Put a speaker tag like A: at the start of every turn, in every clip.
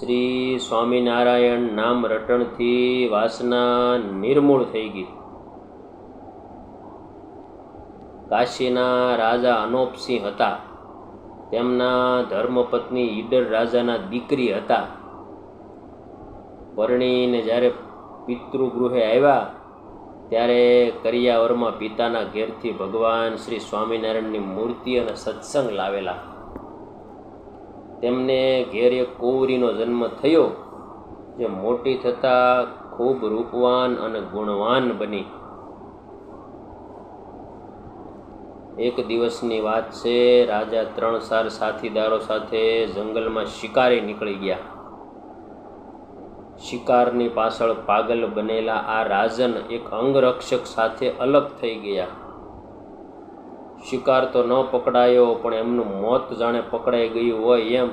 A: શ્રી સ્વામિનારાયણ નામ રટણથી વાસના નિર્મૂળ થઈ ગઈ. કાશીના રાજા અનોપસિંહ હતા. તેમના ધર્મપત્ની ઈડર રાજાના દીકરી હતા. પરણીને જ્યારે પિતૃગૃહે આવ્યા ત્યારે કરિયાવરમાં પિતાના ઘેરથી ભગવાન શ્રી સ્વામિનારાયણની મૂર્તિ અને સત્સંગ લાવેલા. તેમને ઘેર એક કુંવરીનો જન્મ થયો, જે મોટી થતાં ખૂબ રૂપવાન અને ગુણવાન બની. એક દિવસની વાત છે. રાજા 3-4 સાથીદારો સાથે જંગલમાં શિકારે નીકળી ગયા. શિકારની પાછળ પાગલ બનેલા આ રાજન એક અંગરક્ષક સાથે અલગ થઈ ગયા. શિકાર તો ન પકડાયો, પણ એમનું મોત જાણે પકડાઈ ગયું હોય એમ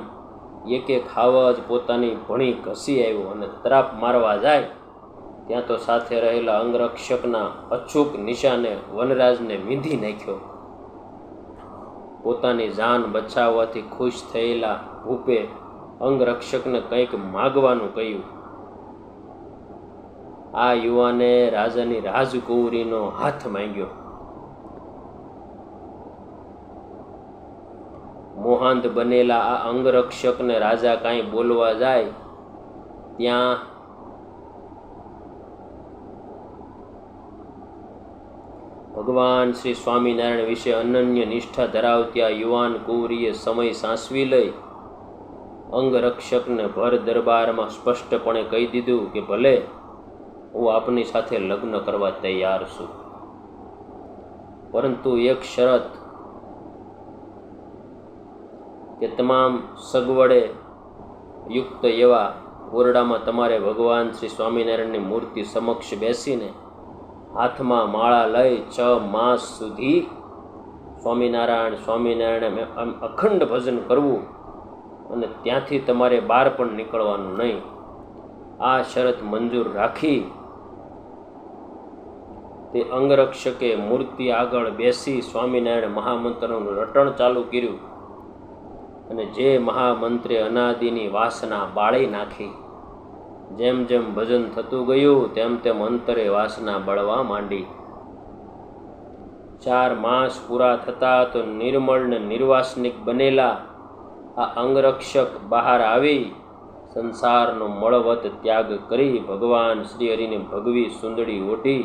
A: એક હાવજ પોતાની ભણી ઘસી આવ્યો અને તરાપ મારવા જાય ત્યાં તો સાથે રહેલા અંગરક્ષકના અચૂક નિશાને વનરાજને વીંધી નાખ્યો. પોતાની જાન બચાવવાથી ખુશ થયેલા ભૂપે અંગરક્ષકને કંઈક માગવાનું કહ્યું. આ યુવાને રાજાની રાજકુંવરીનો હાથ માંગ્યો. મોહાંત બનેલા આ અંગરક્ષકને રાજા કાંઈ બોલવા જાય ત્યાં ભગવાન શ્રી સ્વામિનારાયણ વિશે અનન્ય નિષ્ઠા ધરાવતી આ યુવાન કુંવરીએ સમય સાંસવી લઈ અંગરક્ષકને ભર દરબારમાં સ્પષ્ટપણે કહી દીધું કે ભલે, હું આપની સાથે લગ્ન કરવા તૈયાર છું, પરંતુ એક શરત કે તમામ સગવડે યુક્ત એવા ઓરડામાં તમારે ભગવાન શ્રી સ્વામિનારાયણની મૂર્તિ સમક્ષ બેસીને હાથમાં માળા લઈ 6 માસ સુધી સ્વામિનારાયણ સ્વામિનારાયણ અખંડ ભજન કરવું અને ત્યાંથી તમારે બહાર પણ નીકળવાનું નહીં. આ શરત મંજૂર રાખી તે અંગરક્ષકે મૂર્તિ આગળ બેસી સ્વામિનારાયણ મહામંત્રનું રટણ ચાલુ કર્યું અને જે મહામંત્રે અનાદિની વાસના બાળી નાખી. જેમ જેમ ભજન થતું ગયું તેમ તેમ અંતરે વાસના બળવા માંડી. 4 માસ પૂરા થતા તો નિર્મળ ને નિર્વાસનિક બનેલા આ અંગરક્ષક બહાર આવી સંસારનો મળવત ત્યાગ કરી ભગવાન શ્રી હરિને ભગવી સુંદડી ઓઢી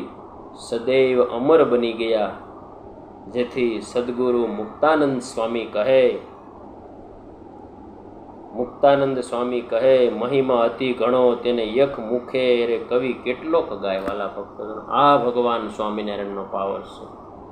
A: સદૈવ અમર બની ગયા. જેથી સદગુરુ મુક્તાનંદ સ્વામી કહે, મહિમા અતિ ઘણો તેને યક મુખે રે કવિ કેટલો ગાય. વાલા ભક્તો, આ ભગવાન સ્વામિનારાયણનો પાવર છે.